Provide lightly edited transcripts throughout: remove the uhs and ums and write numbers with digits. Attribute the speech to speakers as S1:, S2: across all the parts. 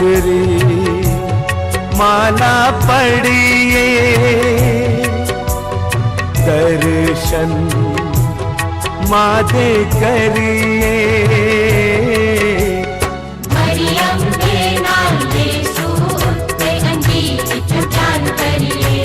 S1: गुजरी माला पढ़िए, दर्शन माँ दे करिए।
S2: मरियम के नाम यीशु उत्ते अंजीर जान करिए।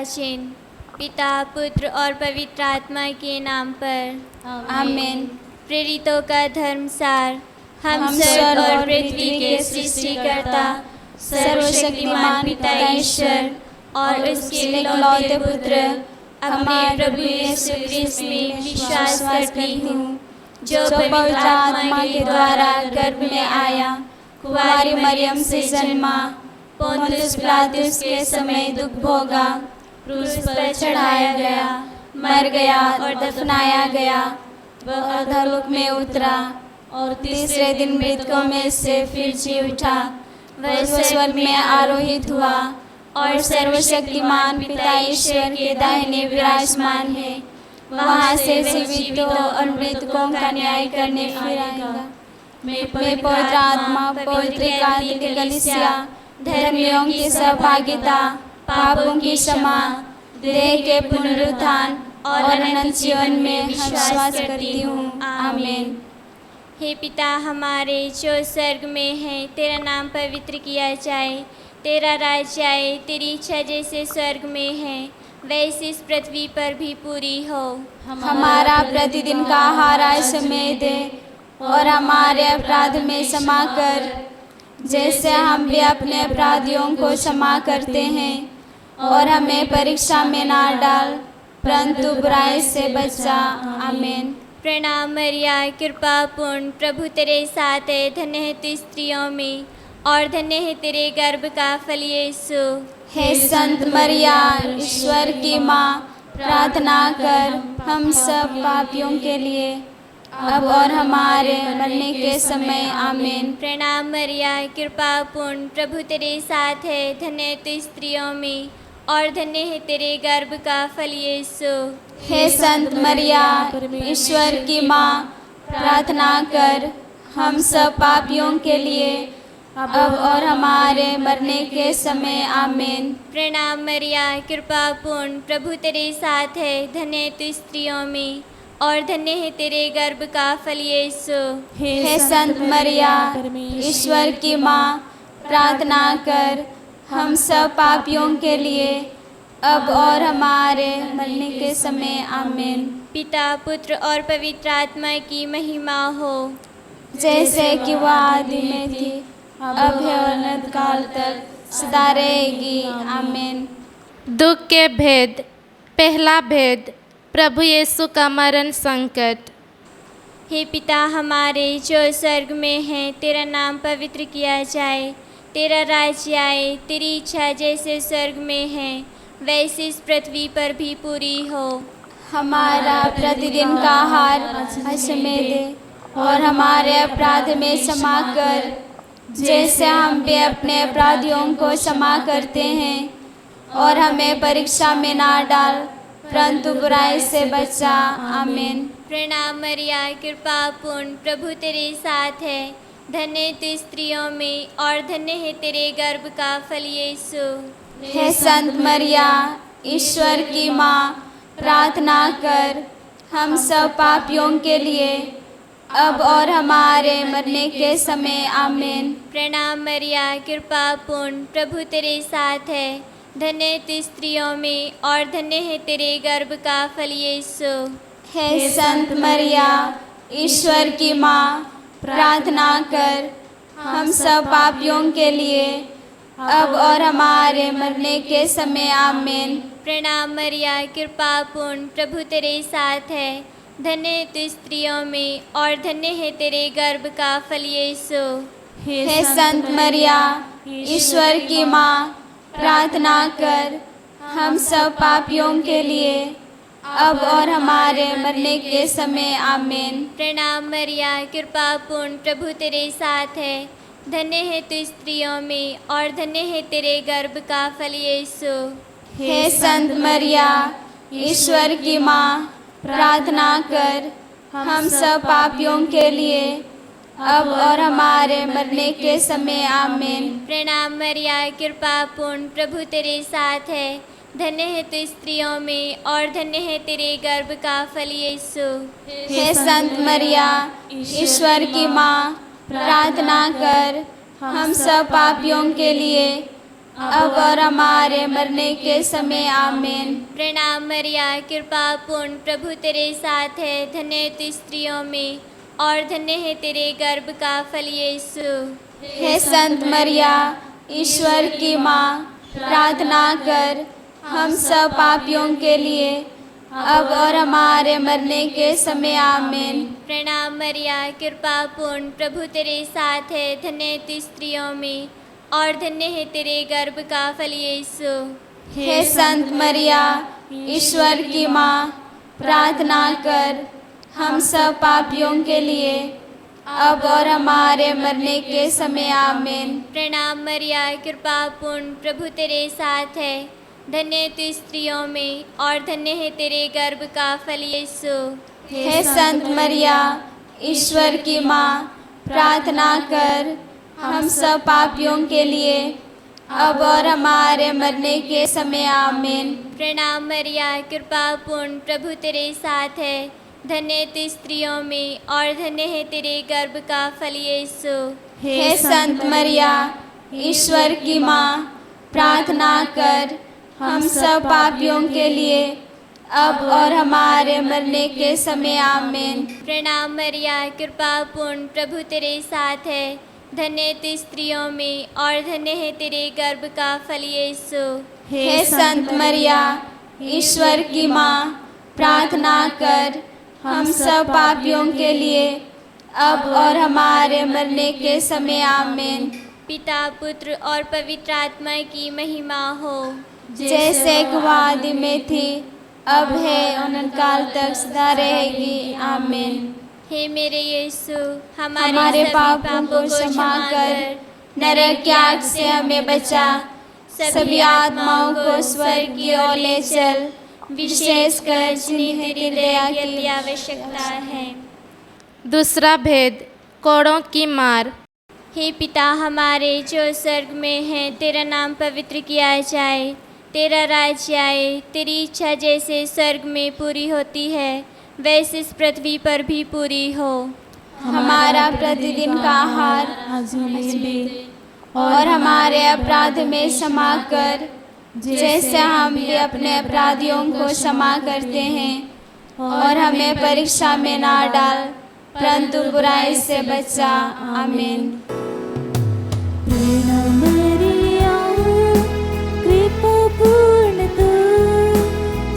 S3: चिन्ह पिता पुत्र और पवित्र आत्मा के नाम पर
S4: आमीन।
S3: प्रेरितों का धर्मसार। हम स्वर्ग और पृथ्वी के सृष्टिकर्ता सर्वशक्तिमान पिता ईश्वर और उसके इकलौते पुत्र अपने प्रभु यीशु ख्रिस्त में विश्वास करती हूँ, जो पवित्र आत्मा के द्वारा गर्भ में आया, कुंवारी मरियम से जन्मा, पोंतियुस पिलातुस के समय दुख भोगा, क्रूस पर चढ़ाया गया, मर गया और दफनाया गया। वह अधोलोक में उतरा और तीसरे दिन मृतकों में से फिर जी उठा। वह स्वर्ग में आरोहित हुआ और सर्वशक्तिमान पिता ईश्वर के दाहिने विराजमान है। वहाँ से जीवितों और मृतकों का न्याय करने फिर आएगा। मैं पवित्र आत्मा, पवित्र कालिक कलीसिया, धर्मियों की सहभागिता, पापों की क्षमा, देह के पुनरुत्थान और अनंत जीवन में विश्वास करती हूँ। आमीन। हे पिता हमारे जो स्वर्ग में है, तेरा नाम पवित्र किया जाए, तेरा राज्य आए, तेरी इच्छा जैसे स्वर्ग में है वैसे इस पृथ्वी पर भी पूरी हो।
S4: हमारा प्रतिदिन का आहार आज हमें दे और हमारे अपराध में क्षमा कर, जैसे हम भी अपने अपराधियों को क्षमा करते हैं, और हमें परीक्षा में ना डाल परंतु बुराई से बचा। आमीन।
S3: प्रणाम मरिया, कृपा पूर्ण, प्रभु तेरे साथ है, धन्य है तू स्त्रियों में और धन्य है तेरे गर्भ का फल यीशु।
S4: हे संत मरिया, ईश्वर की माँ, प्रार्थना कर हम सब पापियों के लिए अब और हमारे मरने के समय आमीन।
S3: प्रणाम मरिया, कृपा पूर्ण, प्रभु तेरे साथ है, धन्य तू स्त्रियों में और धन्य है तेरे गर्भ का फल यीशु।
S4: हे संत मरिया, ईश्वर की माँ, प्रार्थना कर हम सब पापियों के लिए अब और हमारे मरने के समय आमीन।
S3: प्रणाम मरिया, कृपा पूर्ण, प्रभु तेरे साथ है, धन्य तू स्त्रियों में और धन्य है तेरे गर्भ का फल यीशु।
S4: हे संत मरिया, ईश्वर की माँ, प्रार्थना कर हम सब पापियों के लिए अब और हमारे मरने के समय आमीन।
S3: पिता, पुत्र और पवित्र आत्मा की महिमा हो,
S4: जैसे कि वह आदि में थी, अब है और अनंत काल तक सदा रहेगी आमीन।
S5: दुख के भेद। पहला भेद, प्रभु यीशु का मरण संकट।
S3: हे पिता हमारे जो स्वर्ग में है, तेरा नाम पवित्र किया जाए, तेरा राज्य आए, तेरी इच्छा जैसे स्वर्ग में है वैसे इस पृथ्वी पर भी पूरी हो।
S4: हमारा प्रतिदिन का आहार आज हमें दे और हमारे अपराध में क्षमा कर, जैसे हम भी अपने अपराधियों को क्षमा करते हैं, और हमें परीक्षा में ना डाल परंतु बुराई से बचा आमीन।
S3: प्रणाम मरिया, कृपा पूर्ण, प्रभु तेरे साथ है, धन्य तू स्त्रियों में और धन्य है तेरे गर्भ का फल यीशु।
S4: हे संत मरिया, ईश्वर की माँ, प्रार्थना कर हम सब पापियों के लिए अब और हमारे मरने के समय आमीन।
S3: प्रणाम मरिया, कृपा पूर्ण, प्रभु तेरे साथ है, धन्य तू स्त्रियों में और धन्य है तेरे गर्भ का फल यीशु।
S4: हे संत मरिया, ईश्वर की माँ, प्रार्थना कर हम सब पापियों के लिए अब और हमारे मरने के समय आमीन।
S3: प्रणाम मरिया, कृपा पूर्ण, प्रभु तेरे साथ है, धन्य तू स्त्रियों में और धन्य है तेरे गर्भ का फल यीशु।
S4: हे संत मरिया, ईश्वर की माँ, प्रार्थना कर हम सब पापियों के लिए अब और हमारे मरने के समय आमीन।
S3: प्रणाम मरिया, कृपा पूर्ण, प्रभु तेरे साथ है, धन्य है तू स्त्रियों में और धन्य है तेरे गर्भ का फल यीशु।
S4: हे संत मरिया, ईश्वर की माँ, प्रार्थना कर हम सब पापियों के लिए अब और हमारे मरने के समय आमीन।
S3: प्रणाम मरिया, कृपा पूर्ण, प्रभु तेरे साथ है, धन्य है तू स्त्रियों में और धन्य है तेरे गर्भ का फल यीशु।
S4: हे संत मरिया, ईश्वर की माँ, प्रार्थना कर हम सब पापियों के लिए अब और हमारे मरने के समय आमीन।
S3: प्रणाम मरिया, कृपा पूर्ण, प्रभु तेरे साथ है, धन्य तू स्त्रियों में और धन्य है तेरे गर्भ का फल यीशु।
S4: हे संत मरिया, ईश्वर की माँ, प्रार्थना कर हम सब पापियों के लिए अब और हमारे मरने के समय आमीन।
S3: प्रणाम मरिया, कृपा पूर्ण, प्रभु तेरे साथ है, धन्य तू स्त्रियों में और धन्य है तेरे गर्भ का फल यीशु।
S4: हे संत मरिया, ईश्वर की माँ, प्रार्थना कर हम सब पापियों के लिए अब और हमारे मरने के समय आमीन।
S3: प्रणाम मरिया, कृपा पूर्ण, प्रभु तेरे साथ है, धन्य तू स्त्रियों में और धन्य है तेरे गर्भ का फल यीशु।
S4: हे संत मरिया, ईश्वर की माँ, प्रार्थना कर हम सब पापियों के लिए अब और हमारे मरने के समय आमीन।
S3: प्रणाम मरिया, कृपा पूर्ण, प्रभु तेरे साथ है, धन्य तू स्त्रियों में और धन्य है तेरे गर्भ का फल यीशु।
S4: हे संत मरिया, ईश्वर की माँ, प्रार्थना कर हम सब पापियों के लिए अब और हमारे मरने के समय आमीन।
S3: प्रणाम मरिया, कृपा पूर्ण, प्रभु तेरे साथ है, धन्य तू स्त्रियों में और धन्य है तेरे गर्भ का फल यीशु।
S4: हे संत मरिया, ईश्वर की माँ, प्रार्थना कर हम सब पापियों के लिए अब और हमारे मरने के समय आमीन।
S3: पिता, पुत्र और पवित्र आत्मा की महिमा हो,
S4: जैसे कि वह आदि में थी, अब है, अनंत काल तक सदा रहेगी आमीन।
S3: हे मेरे यीशु, हमारे
S4: हमारे
S3: सभी
S4: पापों को क्षमा कर नरक की आग से हमें बचा, सभी आत्माओं को स्वर्ग की ओर ले चल, विशेषकर जिन्हें तेरी दया की
S3: की आवश्यकता है।
S5: दूसरा भेद, कोड़ों की मार।
S3: हे पिता हमारे जो स्वर्ग में है, तेरा नाम पवित्र किया जाए, तेरा राज्य आए, तेरी इच्छा जैसे स्वर्ग में पूरी होती है वैसे इस पृथ्वी पर भी पूरी हो।
S4: हमारा प्रतिदिन का आहार आज हमें दे, और हमारे अपराध में क्षमा कर, जैसे हम भी अपने अपराधियों को क्षमा करते हैं, और हमें परीक्षा में ना डाल, परंतु बुराई से बचा। आमीन।
S6: मरिया कृपा पूर्ण तू,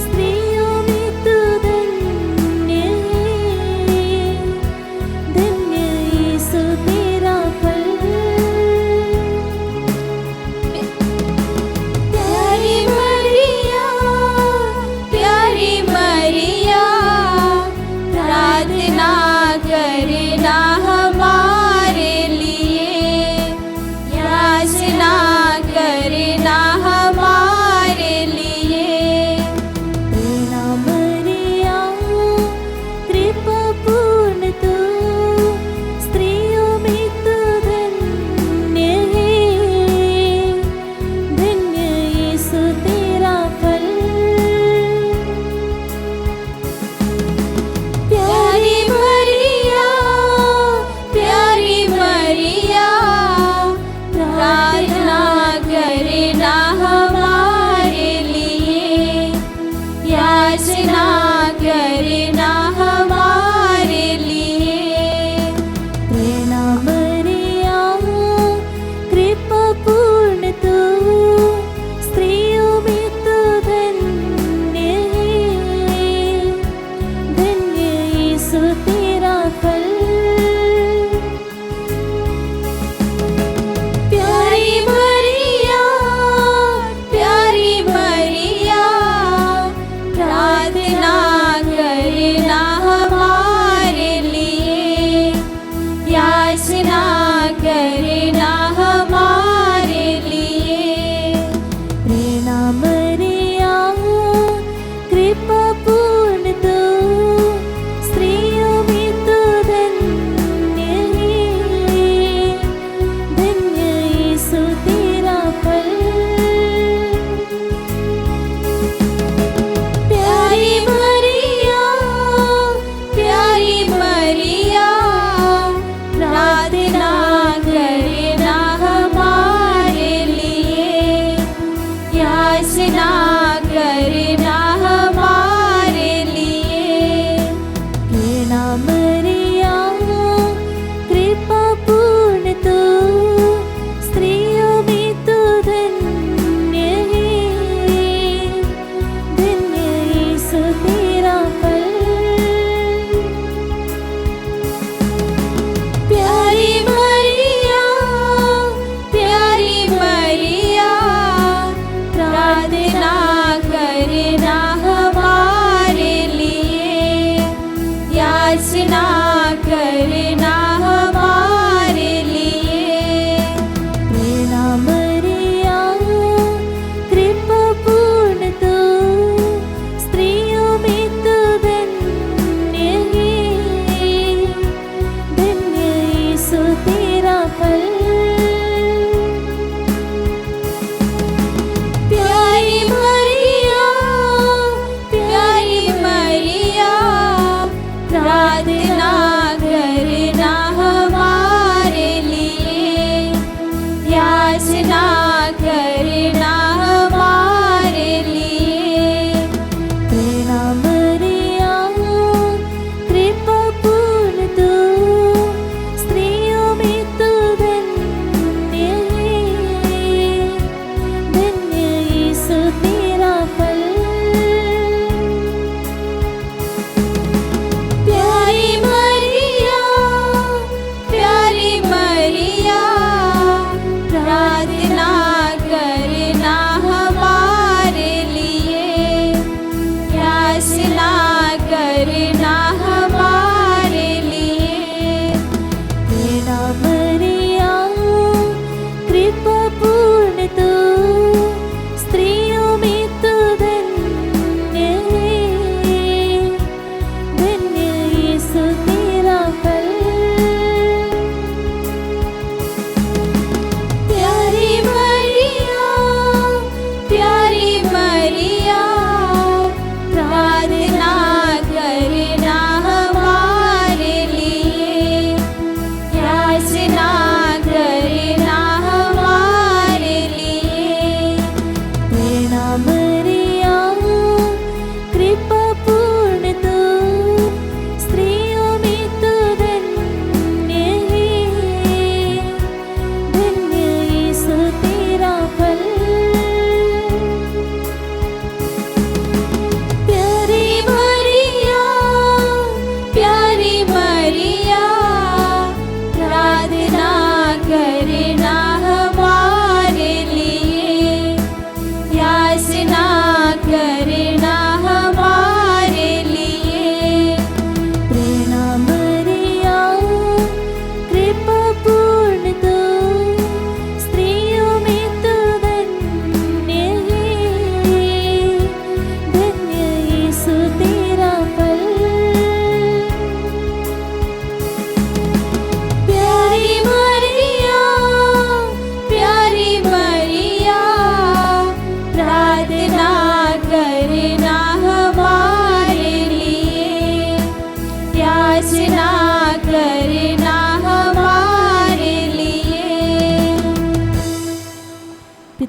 S6: स्त्रियों में तू धन्य है, धन्य यीशु तेरा फल।
S4: प्यारी मरिया, प्यारी मरिया, प्रार्थना करना हमारे लिए।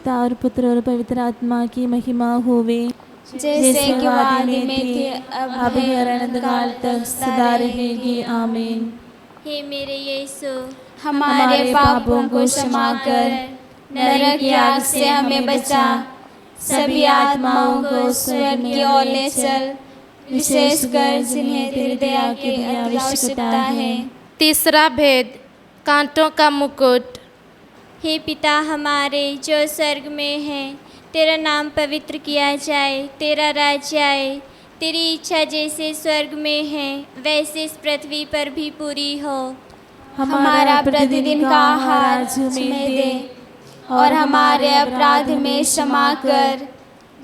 S6: पिता और पुत्र और पवित्र आत्मा की महिमा होवे,
S4: जैसे कि आदि में थी अब है और अनंत काल तक सदा रहेगी। आमीन।
S3: हे मेरे यीशु,
S4: हमारे पापों को क्षमा कर, नरक की आग से हमें बचा, सभी आत्माओं को स्वर्ग की ओर ले चल, विशेषकर जिन्हें तेरी दया की आवश्यकता है।
S5: तीसरा भेद, कांटों का मुकुट।
S3: हे पिता हमारे जो स्वर्ग में है, तेरा नाम पवित्र किया जाए, तेरा राज्य आए, तेरी इच्छा जैसे स्वर्ग में है वैसे इस पृथ्वी पर भी पूरी हो।
S4: हमारा प्रतिदिन का आहार आज हमें दे, और हमारे अपराध में क्षमा कर,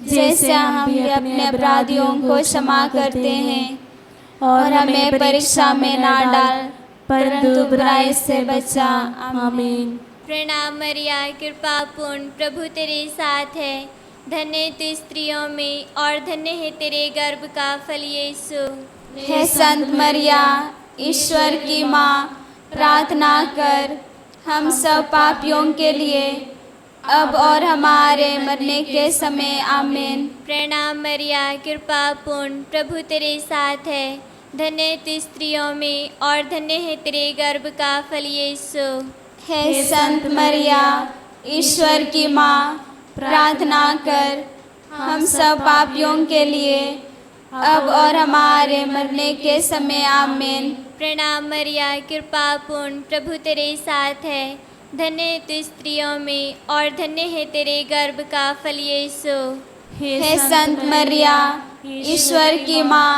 S4: जैसे हम भी अपने अपराधियों को क्षमा करते हैं, और हमें परीक्षा में ना डाल, परंतु बुराई से बचा। आमीन।
S3: प्रणाम मरिया, कृपा पूर्ण, प्रभु तेरे साथ है, धन्य तू स्त्रियों में और धन्य है तेरे गर्भ का फल यीशु।
S4: हे संत मरिया, ईश्वर की माँ, प्रार्थना कर हम सब पापियों के लिए, अब और हमारे मरने के समय। आमीन।
S3: प्रणाम मरिया, कृपा पूर्ण, प्रभु तेरे साथ है, धन्य तू स्त्रियों में और धन्य है तेरे गर्भ का फल यीशु।
S4: हे संत मरिया, ईश्वर की माँ, प्रार्थना कर हम सब पापियों के लिए, अब और हमारे मरने के समय। आमीन।
S3: प्रणाम मरिया, कृपा पूर्ण, प्रभु तेरे साथ है, धन्य तू स्त्रियों में और धन्य है तेरे गर्भ का फल यीशु।
S4: हे संत मरिया, ईश्वर की माँ,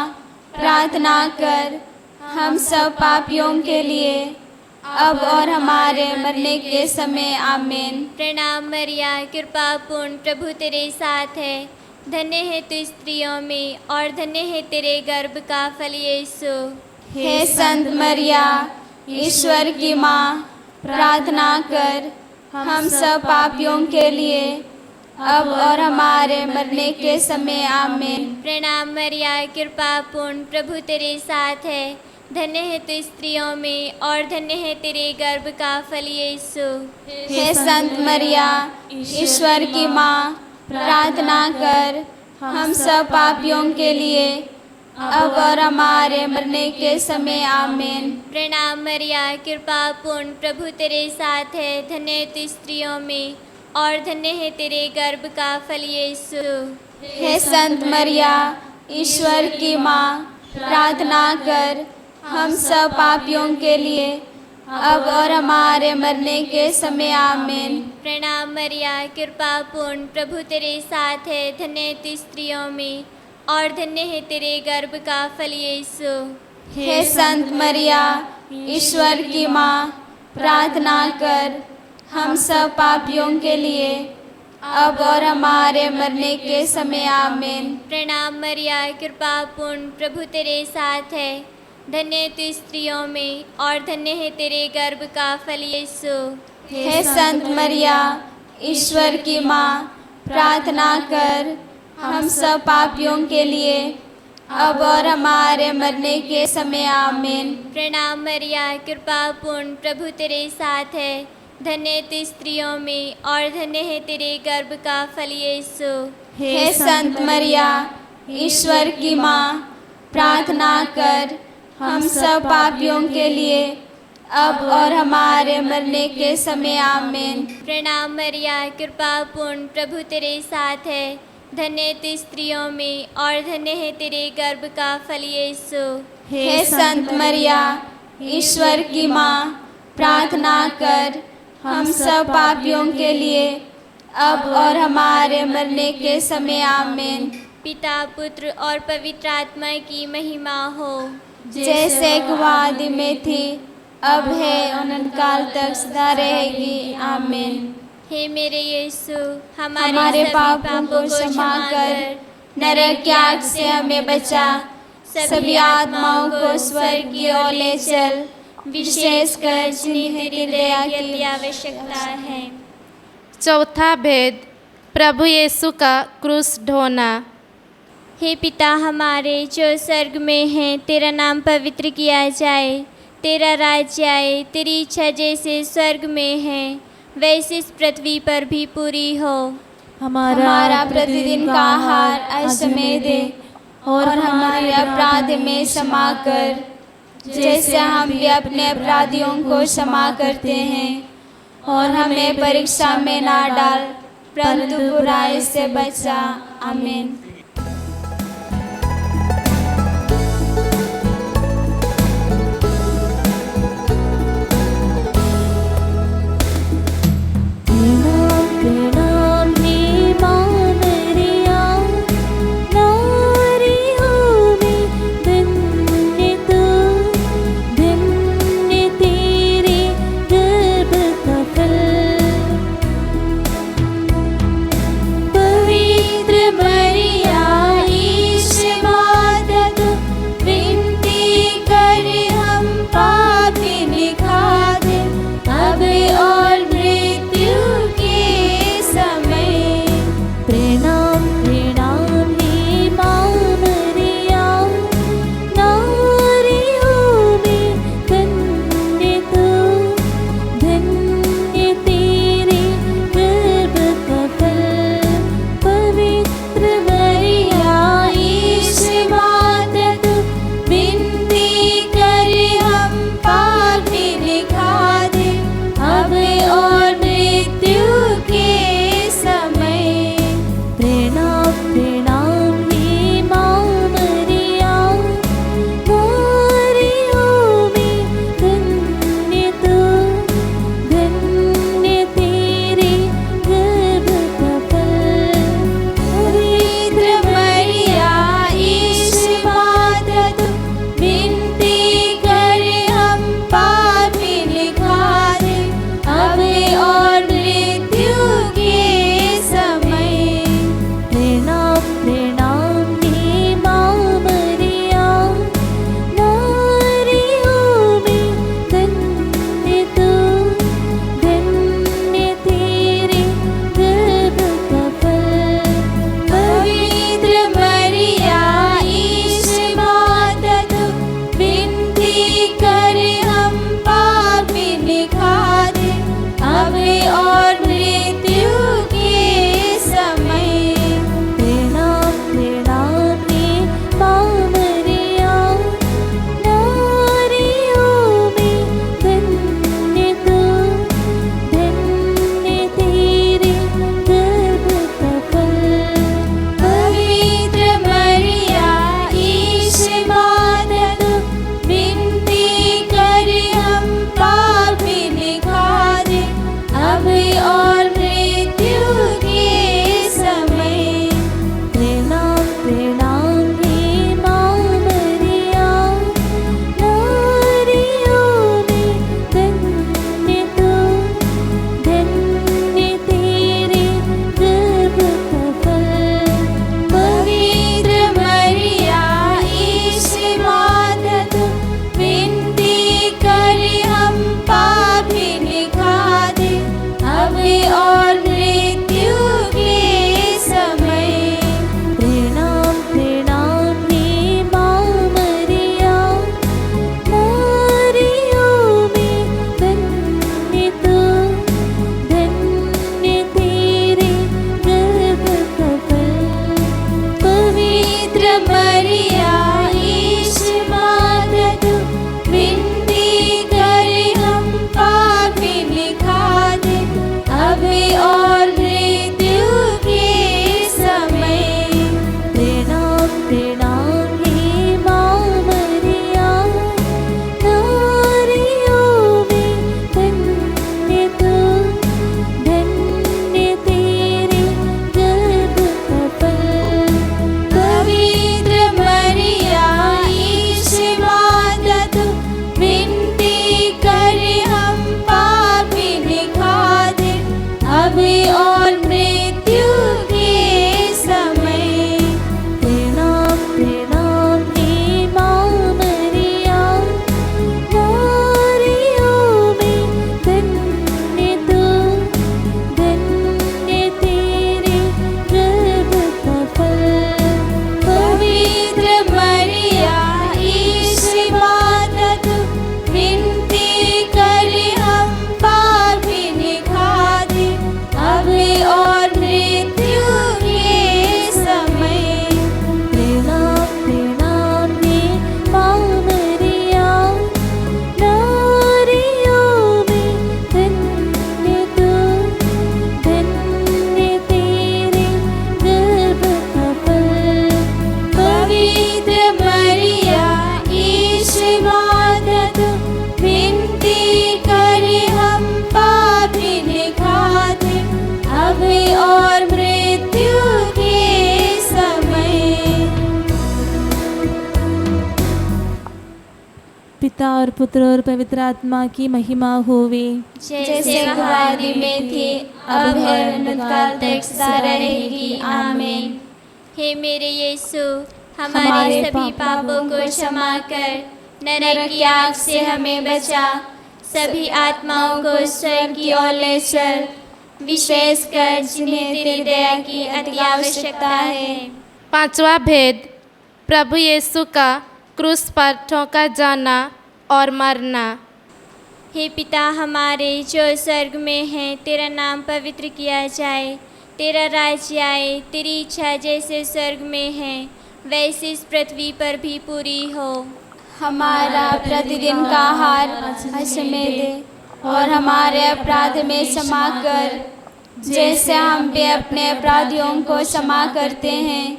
S4: प्रार्थना कर हम सब पापियों के लिए, अब और हमारे मरने के समय। आमीन।
S3: प्रणाम मरिया, कृपा पूर्ण, प्रभु तेरे साथ है, धन्य है तू स्त्रियों में और धन्य है तेरे गर्भ का फल यीशु।
S4: हे संत मरिया, ईश्वर की माँ, प्रार्थना कर हम सब पापियों के लिए, अब और हमारे मरने के समय। आमीन।
S3: प्रणाम मरिया, कृपा पूर्ण, प्रभु तेरे साथ है, धन्य है तू स्त्रियों में और धन्य है तेरे गर्भ का फल यीशु।
S4: हे संत मरिया, ईश्वर की माँ, प्रार्थना कर हम सब पापियों के लिए, अब और हमारे मरने के समय। आमीन।
S3: प्रणाम मरिया, कृपा पूर्ण, प्रभु तेरे साथ है, धन्य तू स्त्रियों में और धन्य है तेरे गर्भ का फल यीशु।
S4: हे संत मरिया, ईश्वर की माँ, प्रार्थना कर हम सब पापियों के लिए, अब और हमारे मरने के समय। आमीन।
S3: प्रणाम मरिया, कृपा पूर्ण, प्रभु तेरे साथ है, धन्य तू स्त्रियों में और धन्य है तेरे गर्भ का फल यीशु।
S4: हे संत मरिया, ईश्वर की माँ, प्रार्थना कर हम सब पापियों के लिए, अब और हमारे मरने के समय। आमीन।
S3: प्रणाम मरिया, कृपा पूर्ण, प्रभु तेरे साथ है, धन्य तू स्त्रियों में और धन्य है तेरे गर्भ का फल यीशु।
S4: हे संत मरिया, ईश्वर की माँ, प्रार्थना कर हम सब पापियों के लिए, अब और हमारे मरने के समय। आमीन।
S3: प्रणाम मरिया, कृपा पूर्ण, प्रभु तेरे साथ है, धन्य तू स्त्रियों में और धन्य है तेरे गर्भ का फल यीशु।
S4: हे संत मरिया, ईश्वर की माँ, प्रार्थना कर हम सब पापियों के लिए, अब और हमारे मरने के समय। आमीन।
S3: प्रणाम मरिया, कृपा पूर्ण, प्रभु तेरे साथ है, धन्य तू स्त्रियों में और धन्य है तेरे गर्भ का फल यीशु।
S4: हे संत मरिया, ईश्वर की माँ, प्रार्थना कर हम सब पापियों के लिए, अब और हमारे मरने के समय। आमीन।
S3: पिता, पुत्र और पवित्र आत्मा की महिमा हो,
S4: जैसे आदि में थी, अब है, अनंत काल तक सदा रहेगी। आमीन।
S3: हे मेरे यीशु,
S4: हमारे पापों को क्षमा कर, नरक की आग से हमें बचा, सभी आत्माओं को स्वर्ग की ओर ले चल, विशेषकर जिन्हें तेरी दया की
S3: आवश्यकता है।
S5: चौथा भेद, प्रभु यीशु का क्रूस ढोना।
S3: हे पिता हमारे जो स्वर्ग में है, तेरा नाम पवित्र किया जाए, तेरा राज्य आए, तेरी इच्छा जैसे स्वर्ग में है वैसे इस पृथ्वी पर भी पूरी हो।
S4: हमारा प्रतिदिन का आहार आज हमें दे और हमारे अपराध में क्षमा कर, जैसे हम भी अपने अपराधियों को क्षमा करते हैं। और हमें परीक्षा में ना डाल, परंतु बुराई से बचा। आमीन।
S6: प्रणाम हे माँ मरिया, नारियों में धन्य तू, धन्य तेरे गर्भ का फल।
S4: पवित्र मरिया
S6: पिता और पुत्र और पवित्र आत्मा की महिमा होवे,
S4: जैसे आदि में थी, अब है, अनंतकाल तक सदा रहेगी। आमीन।
S3: हे मेरे यीशु, हमारे सभी पापों को क्षमा कर नरक की आग से हमें बचा, सभी आत्माओं को स्वर्ग की ओर ले चल, विशेषकर जिन्हें तेरी दया की अति आवश्यकता है।
S5: पांचवा भेद, प्रभु यीशु का क्रूस पर ठोका जाना और मरना।
S3: हे पिता हमारे जो स्वर्ग में है, तेरा नाम पवित्र किया जाए, तेरा राज्य आए, तेरी इच्छा जैसे स्वर्ग में है वैसे इस पृथ्वी पर भी पूरी हो।
S4: हमारा प्रतिदिन का आहार आज हमें दे, और हमारे अपराध में क्षमा कर, जैसे हम भी अपने अपराधियों को क्षमा करते हैं,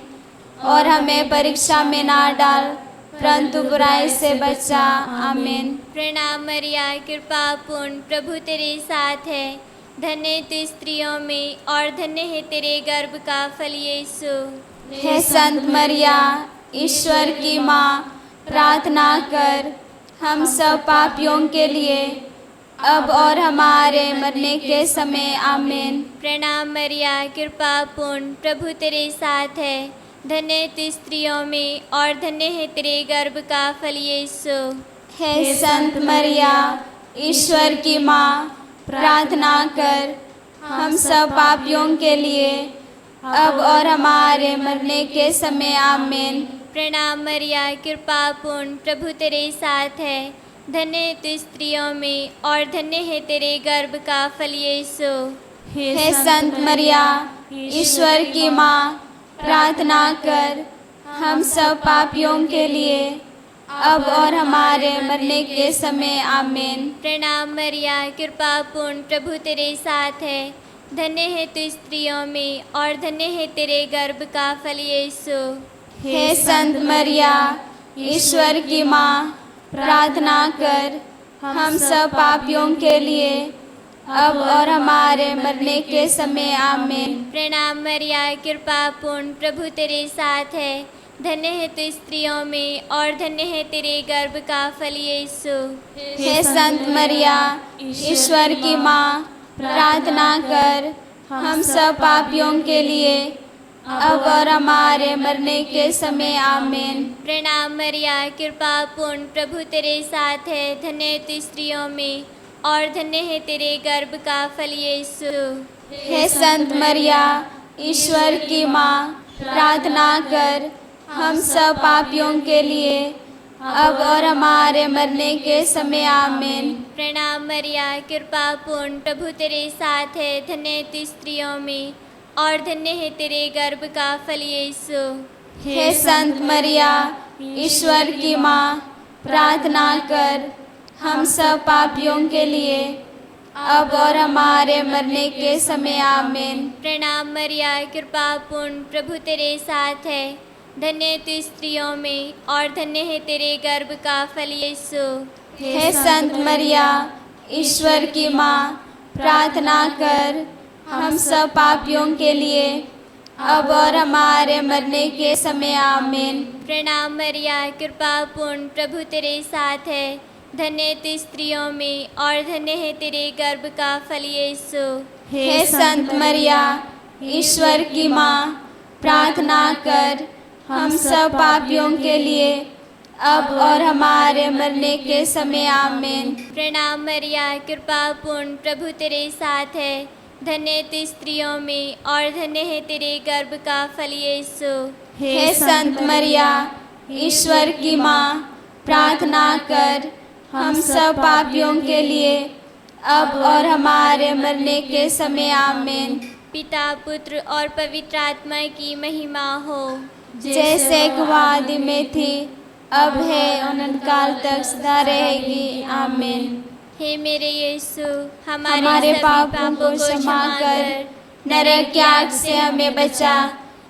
S4: और हमें परीक्षा में ना डाल, परंतु बुराई से बचा। आमीन।
S3: प्रणाम मरिया, कृपा पूर्ण, प्रभु तेरे साथ है, धन्य तू स्त्रियों में और धन्य है तेरे गर्भ का फल यीशु।
S4: हे संत मरिया, ईश्वर की माँ, प्रार्थना कर हम सब पापियों के लिए, अब और हमारे मरने के समय। आमीन।
S3: प्रणाम मरिया, कृपा पूर्ण, प्रभु तेरे साथ है, धन्य तू स्त्रियों में और धन्य है तेरे गर्भ का फल यीशु।
S4: हे संत मरिया, ईश्वर की माँ, प्रार्थना कर हम सब पापियों के लिए, अब और हमारे मरने के समय। आमीन।
S3: प्रणाम मरिया, कृपा पूर्ण, प्रभु तेरे साथ है, धन्य तू स्त्रियों में और धन्य है तेरे गर्भ का फल यीशु।
S4: हे संत मरिया, ईश्वर की माँ, प्रार्थना कर हम सब पापियों के लिए, अब और हमारे मरने के समय। आमीन।
S3: प्रणाम मरिया, कृपा पूर्ण, प्रभु तेरे साथ है, धन्य है तू स्त्रियों में और धन्य है तेरे गर्भ का फल यीशु।
S4: हे संत मरिया, ईश्वर की माँ, प्रार्थना कर हम सब पापियों के लिए, अब और हमारे मरने के समय। आमीन।
S3: प्रणाम मरिया, कृपा पूर्ण, प्रभु तेरे साथ है, धन्य है तू स्त्रियों में और धन्य है तेरे गर्भ का फल यीशु।
S4: हे संत मरिया, ईश्वर की माँ, प्रार्थना कर हम सब पापियों के लिए, अब और हमारे मरने के समय। आमीन।
S3: प्रणाम मरिया, कृपा पूर्ण, प्रभु तेरे साथ है, धन्य तू स्त्रियों में और धन्य है तेरे गर्भ का फल यीशु।
S4: हे संत मरिया, ईश्वर की माँ, प्रार्थना कर हम सब पापियों के लिए, अब और हमारे मरने के समय। आमीन।
S3: प्रणाम मरिया, कृपा पूर्ण, प्रभु तेरे साथ है, धन्य तू स्त्रियों में और धन्य है तेरे गर्भ का फल यीशु।
S4: हे संत मरिया, ईश्वर की माँ, प्रार्थना कर हम सब पापियों के लिए, अब और हमारे मरने के समय। आमीन।
S3: प्रणाम मरिया, कृपा पूर्ण, प्रभु तेरे साथ है, धन्य तू स्त्रियों में और धन्य है तेरे गर्भ का फल यीशु।
S4: हे संत मरिया, ईश्वर की माँ, प्रार्थना कर हम सब पापियों के लिए, अब और हमारे मरने के समय। आमीन।
S3: प्रणाम मरिया, कृपा पूर्ण, प्रभु तेरे साथ है, धन्य तू स्त्रियों में और धन्य है तेरे गर्भ का फल यीशु।
S4: हे संत मरिया, ईश्वर की माँ, प्रार्थना कर हम सब पापियों के लिए, अब और हमारे मरने के समय। आमीन।
S3: प्रणाम मरिया, कृपा पूर्ण, प्रभु तेरे साथ है, धन्य तू स्त्रियों में और धन्य है तेरे गर्भ का फल यीशु।
S4: हे संत मरिया, ईश्वर की माँ, प्रार्थना कर हम सब पापियों के लिए, अब और हमारे मरने के समय। आमीन।
S3: पिता, पुत्र और पवित्र आत्मा की महिमा हो,
S4: जैसे आदि में थी, अब है, अनंतकाल तक सदा रहेगी। आमीन।
S3: हे मेरे यीशु,
S4: हमारे पापों को क्षमा कर, नरक की आग से हमें बचा,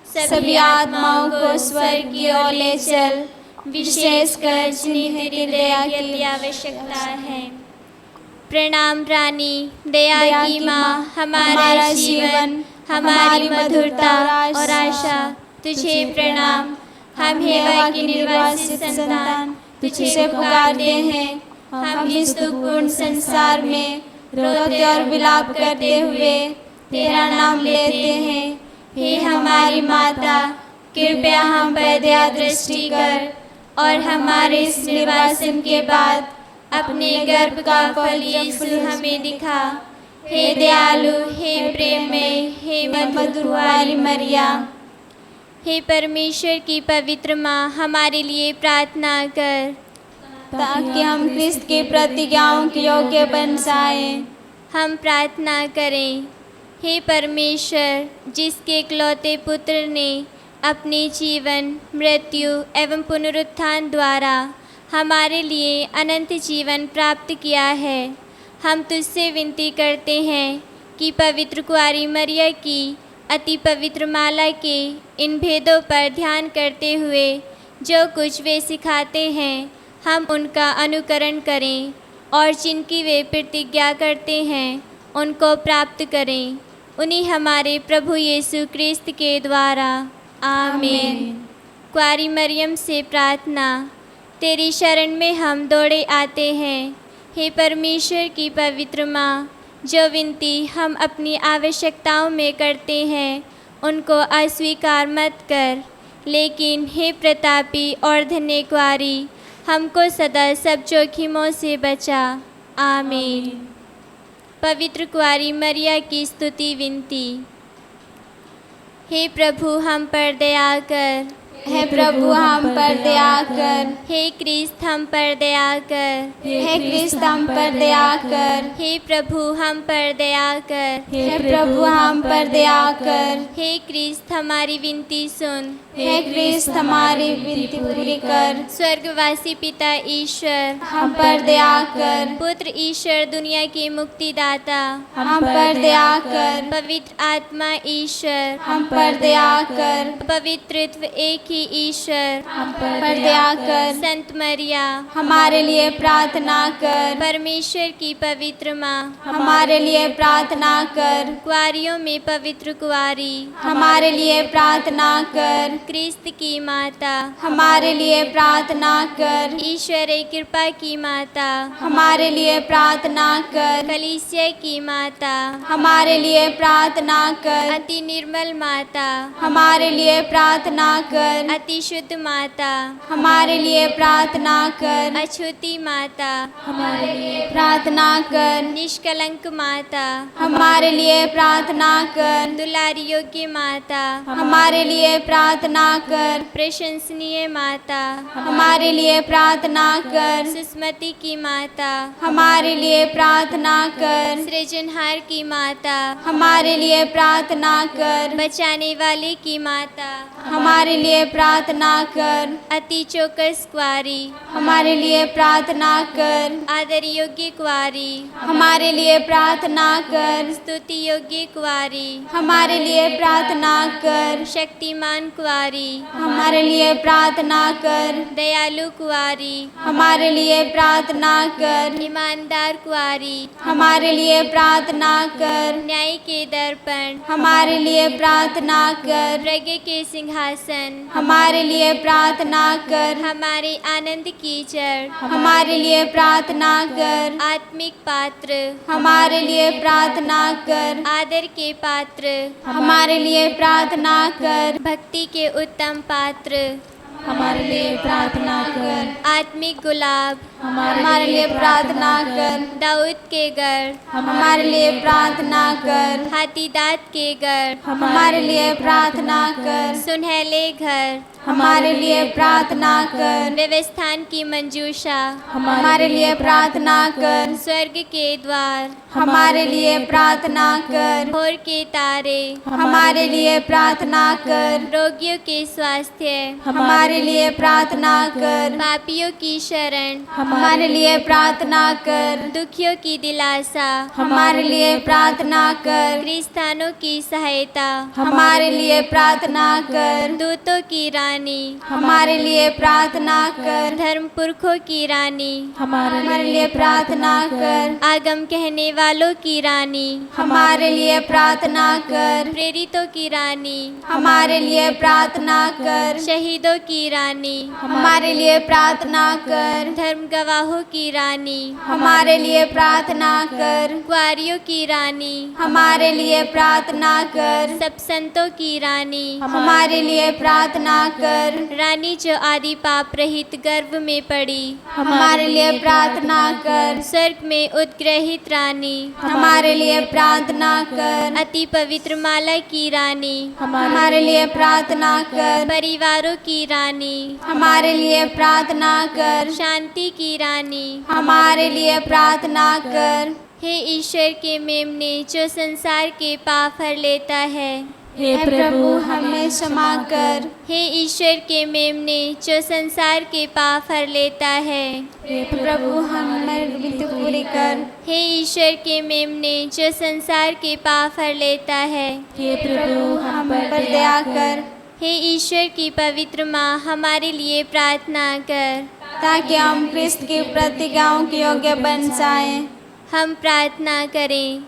S4: सभी आत्माओं को स्वर्ग की ओर ले चल, विशेषकर जिन्हें तेरी दया की
S3: की आवश्यकता है। प्रणाम रानी, दया की माँ, हमारा जीवन, हमारी मधुरता और आशा, तुझे प्रणाम। हम हेवा की निर्वासित संतान,
S4: तुझसे पुकारते हैं। हम इस दुखपूर्ण संसार में रोते और विलाप करते हुए तेरा नाम लेते हैं। हे हमारी माता, कृपया हम पर दया दृष्टि कर और हमारे इस निर्वासन के बाद अपने गर्भ का फल यीशु हमें दिखा। हे दयालु, हे प्रेम में, हे मधुरवारी मरिया,
S3: हे परमेश्वर की पवित्र माँ, हमारे लिए प्रार्थना कर,
S4: ताकि हम क्रिस्त की प्रतिज्ञाओं के योग्य बन जाएं।
S3: हम प्रार्थना करें। हे परमेश्वर, जिसके इकलौते पुत्र ने अपने जीवन, मृत्यु एवं पुनरुत्थान द्वारा हमारे लिए अनंत जीवन प्राप्त किया है, हम तुझसे विनती करते हैं कि पवित्र कुंवारी मरिया की अति पवित्र माला के इन भेदों पर ध्यान करते हुए जो कुछ वे सिखाते हैं, हम उनका अनुकरण करें और जिनकी वे प्रतिज्ञा करते हैं उनको प्राप्त करें। उन्हीं हमारे प्रभु यीशु क्रिस्त के द्वारा, आमीन। कुंवारी मरियम से प्रार्थना। तेरी शरण में हम दौड़े आते हैं। हे परमेश्वर की पवित्र माँ, जो विनती हम अपनी आवश्यकताओं में करते हैं उनको अस्वीकार मत कर, लेकिन हे प्रतापी और धन्य कुंवारी, हमको सदा सब जोखिमों से बचा। आमीन। पवित्र कुंवारी मरिया की स्तुति विनती। हे प्रभु, हम पर दया कर।
S4: हे प्रभु, हम पर दया कर।
S3: हे क्रिस्त, हम पर दया कर।
S4: हे क्रिस्त, हम पर दया कर।
S3: हे प्रभु, हम पर दया कर।
S4: हे प्रभु, हम पर दया कर।
S3: हे क्रिस्त, हमारी विनती सुन।
S4: हे क्रिस्त, हमारी विनती पूरी कर।
S3: स्वर्गवासी पिता ईश्वर,
S4: हम पर दया कर।
S3: पुत्र ईश्वर, दुनिया के मुक्तिदाता,
S4: हम पर दया कर।
S3: पवित्र आत्मा ईश्वर,
S4: हम पर दया कर।
S3: पवित्रत्व एक ही ईश्वर,
S4: हम पर दया कर।
S3: संत मरिया,
S4: हमारे लिए प्रार्थना कर।
S3: परमेश्वर की पवित्र माँ,
S4: हमारे लिए प्रार्थना कर।
S3: कुंवारियों में पवित्र कुंवारी,
S4: हमारे लिए प्रार्थना कर।
S3: क्रिस्त की माता,
S4: हमारे लिए प्रार्थना कर।
S3: ईश्वर कृपा की माता,
S4: हमारे लिए प्रार्थना कर।
S3: कलीसिया की माता,
S4: हमारे लिए प्रार्थना कर।
S3: अति निर्मल माता,
S4: हमारे लिए प्रार्थना कर।
S3: अति शुद्ध माता,
S4: हमारे लिए प्रार्थना कर।
S3: अछूती माता,
S4: हमारे लिए प्रार्थना कर।
S3: निष्कलंक माता,
S4: हमारे लिए प्रार्थना कर।
S3: दुलारी योग्य माता,
S4: हमारे लिए प्रार्थना कर।
S3: प्रशंसनीय माता,
S4: हमारे लिए प्रार्थना कर।
S3: सुस्मति की माता,
S4: हमारे लिए प्रार्थना कर।
S3: सृजनहार की माता,
S4: हमारे लिए प्रार्थना कर।
S3: बचाने वाले की माता,
S4: हमारे लिए प्रार्थना कर।
S3: अति चौकस कुंवारी,
S4: हमारे लिए प्रार्थना कर।
S3: आदर योग्य कुंवारी,
S4: हमारे लिए प्रार्थना कर।
S3: स्तुति योग्य कुंवारी,
S4: हमारे लिए प्रार्थना कर।
S3: शक्तिमान कुंवारी,
S4: हमारे लिए प्रार्थना कर।
S3: दयालु कुंवारी,
S4: हमारे लिए प्रार्थना कर।
S3: ईमानदार कुंवारी,
S4: हमारे लिए प्रार्थना कर।
S3: न्याय के दर्पण,
S4: हमारे लिए प्रार्थना कर।
S3: प्रज्ञा के सिंहासन,
S4: हमारे लिए प्रार्थना कर।
S3: हमारे आनंद की जड़,
S4: हमारे लिए प्रार्थना कर।
S3: आत्मिक पात्र,
S4: हमारे लिए प्रार्थना कर।
S3: आदर के पात्र,
S4: हमारे लिए प्रार्थना कर।
S3: भक्ति के उत्तम पात्र,
S4: हमारे लिए प्रार्थना कर।
S3: आत्मिक गुलाब,
S4: हमारे लिए प्रार्थना कर।
S3: दाऊद के गढ़,
S4: हमारे लिए प्रार्थना कर।
S3: हाथी दांत के गढ़,
S4: हमारे लिए प्रार्थना कर।
S3: सुनहले घर,
S4: हमारे लिए प्रार्थना कर।
S3: व्यवस्थान की मंजूषा,
S4: हमारे लिए प्रार्थना कर।
S3: स्वर्ग के द्वार,
S4: हमारे लिए प्रार्थना कर।
S3: भोर के तारे,
S4: हमारे लिए प्रार्थना कर।
S3: रोगियों के स्वास्थ्य,
S4: हमारे लिए प्रार्थना कर।
S3: पापियों की शरण,
S4: हमारे लिए प्रार्थना कर।
S3: दुखियों की दिलासा,
S4: हमारे लिए प्रार्थना कर।
S3: क्रिस्तानों की सहायता,
S4: हमारे लिए प्रार्थना कर।
S3: दूतों की रानी,
S4: हमारे लिए प्रार्थना कर।
S3: धर्म पुरखों की रानी,
S4: हमारे लिए प्रार्थना कर।
S3: आगम कहने वालों की रानी,
S4: हमारे लिए प्रार्थना कर।
S3: प्रेरितों की रानी,
S4: हमारे लिए प्रार्थना कर।
S3: शहीदों की रानी,
S4: हमारे लिए प्रार्थना कर।
S3: धर्म गवाहों की रानी,
S4: हमारे लिए प्रार्थना कर।
S3: कुआरियों की रानी,
S4: हमारे लिए प्रार्थना कर।
S3: सब संतों की रानी,
S4: हमारे लिए प्रार्थना कर।
S3: रानी जो आदि पाप रहित गर्भ में पड़ी,
S4: हमारे लिए प्रार्थना कर।
S3: स्वर्ग में उद्ग्रहित रानी,
S4: हमारे लिए प्रार्थना कर।
S3: अति पवित्र माला की रानी,
S4: हमारे लिए प्रार्थना कर।
S3: परिवारों की रानी,
S4: हमारे लिए प्रार्थना कर।
S3: शांति की रानी,
S4: हमारे लिए प्रार्थना कर।
S3: हे ईश्वर के मेमने जो संसार के पाप हर लेता है,
S4: हे प्रभु हमें क्षमा कर।
S3: हे ईश्वर के मेमने जो संसार के पाप हर लेता है,
S4: हे प्रभु हमारी विनती पूरी कर।
S3: हे ईश्वर के मेमने जो संसार के पाप हर लेता है,
S4: हे प्रभु हम पर दया कर।
S3: हे ईश्वर की पवित्र माँ हमारे लिए प्रार्थना कर,
S4: ताकि हम क्रिस्त की प्रतिज्ञाओं के योग्य बन जाएं।
S3: हम प्रार्थना करें।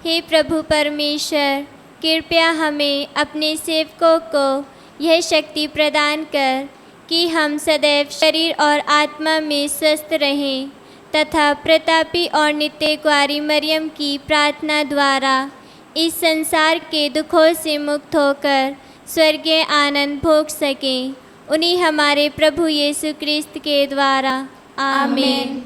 S3: हे प्रभु परमेश्वर, कृपया हमें अपने सेवकों को यह शक्ति प्रदान कर कि हम सदैव शरीर और आत्मा में स्वस्थ रहें तथा प्रतापी और नित्य कुआरी मरियम की प्रार्थना द्वारा इस संसार के दुखों से मुक्त होकर स्वर्गीय आनंद भोग सकें। उन्हीं हमारे प्रभु यीशु क्रिस्त के द्वारा। आमीन।